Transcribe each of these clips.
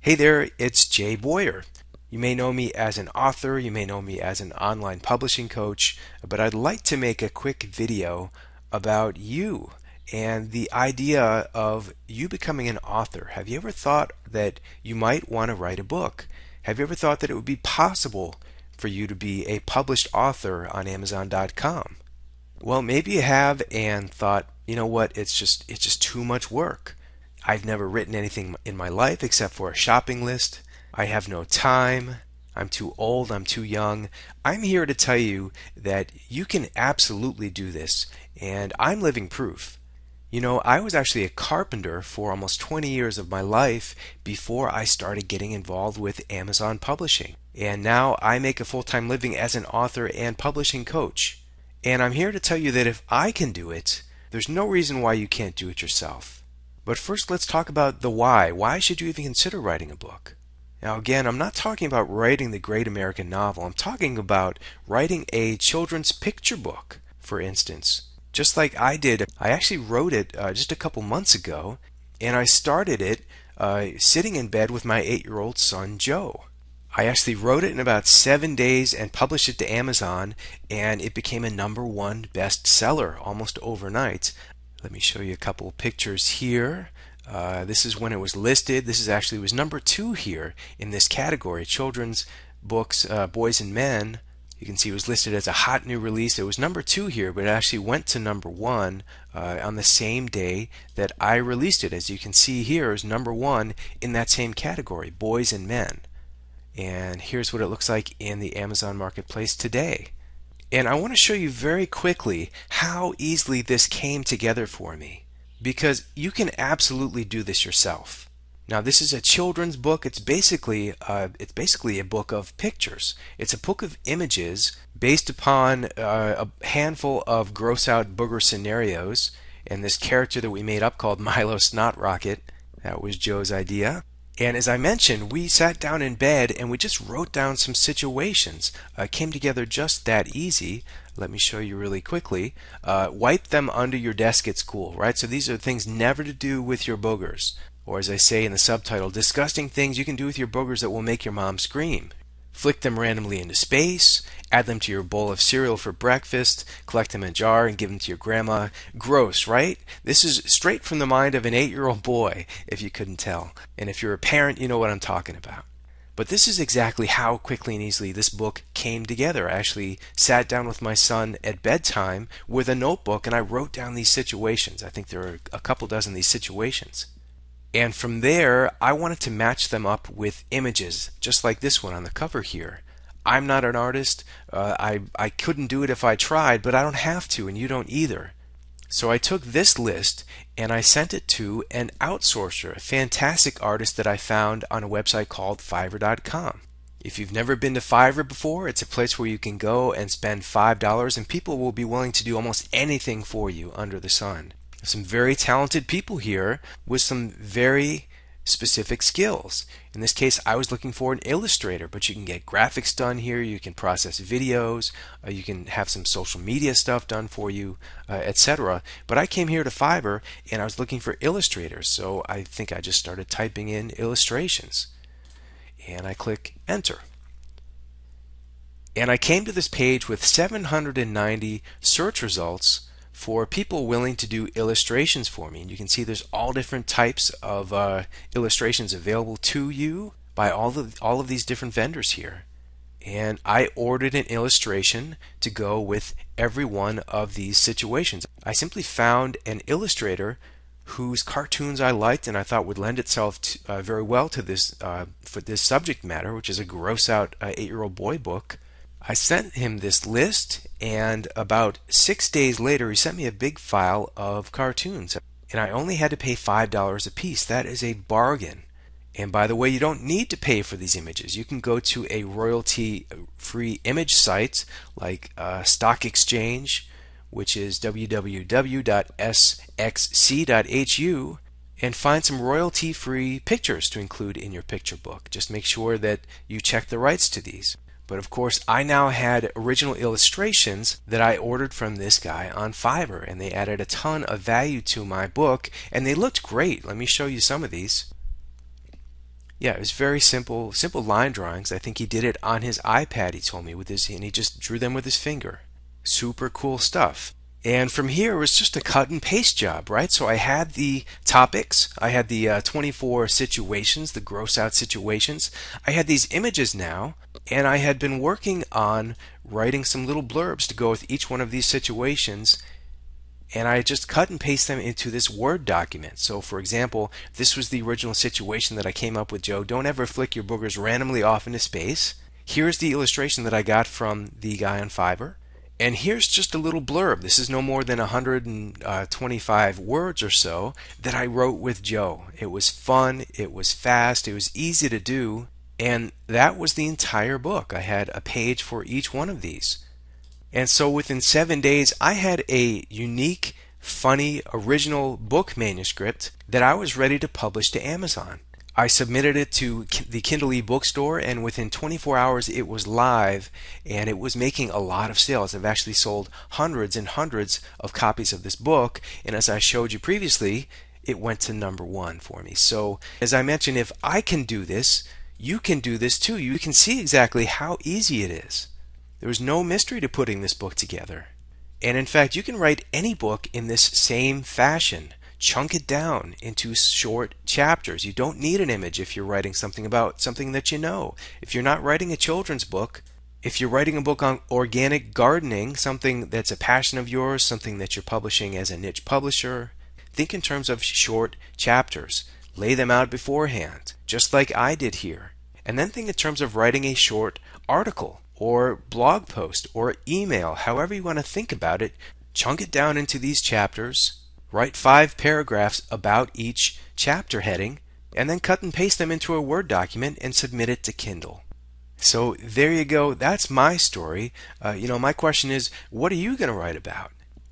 Hey there, it's Jay Boyer. You may know me as an author, you may know me as an online publishing coach, but I'd like to make a quick video about you and the idea of you becoming an author. Have you ever thought that you might want to write a book? Have you ever thought that it would be possible for you to be a published author on Amazon.com? Well, maybe you have and thought, you know what, it's just too much work. I've never written anything in my life except for a shopping list. I have no time. I'm too old. I'm too young. I'm here to tell you that you can absolutely do this, and I'm living proof. You know, I was actually a carpenter for almost 20 years of my life before I started getting involved with Amazon publishing. And now I make a full-time living as an author and publishing coach. And I'm here to tell you that if I can do it, there's no reason why you can't do it yourself. But first, let's talk about the why. Why should you even consider writing a book? Now, again, I'm not talking about writing the great American novel. I'm talking about writing a children's picture book, for instance. Just like I did, I actually wrote it just a couple months ago, and I started it sitting in bed with my 8-year-old son, Joe. I actually wrote it in about 7 days and published it to Amazon, and it became a #1 bestseller almost overnight. Let me show you a couple of pictures here. This is when it was listed. This is actually was #2 here in this category, children's books, boys and men. You can see it was listed as a hot new release. It was #2 here, but it actually went to #1 on the same day that I released it. As you can see here, is #1 in that same category, boys and men. And here's what it looks like in the Amazon marketplace today. And I want to show you very quickly how easily this came together for me, because you can absolutely do this yourself. Now, this is a children's book. It's basically a book of pictures. It's a book of images based upon a handful of gross out booger scenarios and this character that we made up called Milo Snot Rocket. That was Joe's idea. And as I mentioned, we sat down in bed and we just wrote down some situations. Came together just that easy. Let me show you really quickly. Wipe them under your desk at school, right? So these are things never to do with your boogers. Or as I say in the subtitle, disgusting things you can do with your boogers that will make your mom scream. Flick them randomly into space, add them to your bowl of cereal for breakfast, collect them in a jar and give them to your grandma. Gross, right? This is straight from the mind of an 8-year-old boy, if you couldn't tell. And if you're a parent, you know what I'm talking about. But this is exactly how quickly and easily this book came together. I actually sat down with my son at bedtime with a notebook and I wrote down these situations. I think there are a couple dozen of these situations. And from there, I wanted to match them up with images, just like this one on the cover here. I'm not an artist. I couldn't do it if I tried, but I don't have to, and you don't either. So I took this list and I sent it to an outsourcer, a fantastic artist that I found on a website called Fiverr.com. If you've never been to Fiverr before, it's a place where you can go and spend $5 and people will be willing to do almost anything for you under the sun. Some very talented people here with some very specific skills. In this case, I was looking for an illustrator, but you can get graphics done here, you can process videos, you can have some social media stuff done for you, etc. But I came here to Fiverr and I was looking for illustrators, so I think I just started typing in illustrations. And I click enter. And I came to this page with 790 search results for people willing to do illustrations for me. And you can see there's all different types of illustrations available to you by all of these different vendors here. And I ordered an illustration to go with every one of these situations. I simply found an illustrator whose cartoons I liked and I thought would lend itself to, very well to this for this subject matter, which is a gross out 8-year-old boy book. I sent him this list, and about 6 days later he sent me a big file of cartoons, and I only had to pay $5 a piece. That is a bargain. And by the way, you don't need to pay for these images. You can go to a royalty-free image site like Stock Exchange, which is www.sxc.hu, and find some royalty-free pictures to include in your picture book. Just make sure that you check the rights to these. But of course, I now had original illustrations that I ordered from this guy on Fiverr, and they added a ton of value to my book, and they looked great. Let me show you some of these. Yeah, it was very simple, simple line drawings. I think he did it on his iPad, he told me, with his, and he just drew them with his finger. Super cool stuff. And from here, it was just a cut and paste job, right? So I had the topics, I had the 24 situations, the gross out situations. I had these images now, and I had been working on writing some little blurbs to go with each one of these situations, and I just cut and paste them into this Word document. So for example, this was the original situation that I came up with, Joe. Don't ever flick your boogers randomly off into space. Here's the illustration that I got from the guy on Fiverr. And here's just a little blurb. This is no more than 125 words or so that I wrote with Joe. It was fun, it was fast, it was easy to do, and that was the entire book. I had a page for each one of these. And so within 7 days, I had a unique, funny, original book manuscript that I was ready to publish to Amazon. I submitted it to the Kindle e-bookstore, and within 24 hours it was live, and it was making a lot of sales. I've actually sold hundreds and hundreds of copies of this book, and as I showed you previously, it went to #1 for me. So as I mentioned, if I can do this, you can do this too. You can see exactly how easy it is. There was no mystery to putting this book together. And in fact, you can write any book in this same fashion. Chunk it down into short chapters. You don't need an image if you're writing something about something that you know. If you're not writing a children's book, if you're writing a book on organic gardening, something that's a passion of yours, something that you're publishing as a niche publisher, think in terms of short chapters. Lay them out beforehand, just like I did here. And then think in terms of writing a short article or blog post or email, however you want to think about it. Chunk it down into these chapters. Write 5 paragraphs about each chapter heading, and then cut and paste them into a Word document and submit it to Kindle. So there you go. That's my story. My question is, what are you going to write about?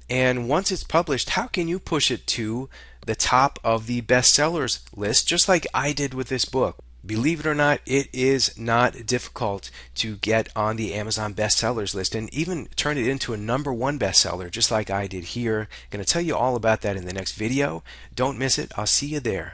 And once it's published, how can you push it to the top of the bestsellers list, just like I did with this book? Believe it or not, it is not difficult to get on the Amazon bestsellers list and even turn it into a #1 bestseller, just like I did here. I'm going to tell you all about that in the next video. Don't miss it. I'll see you there.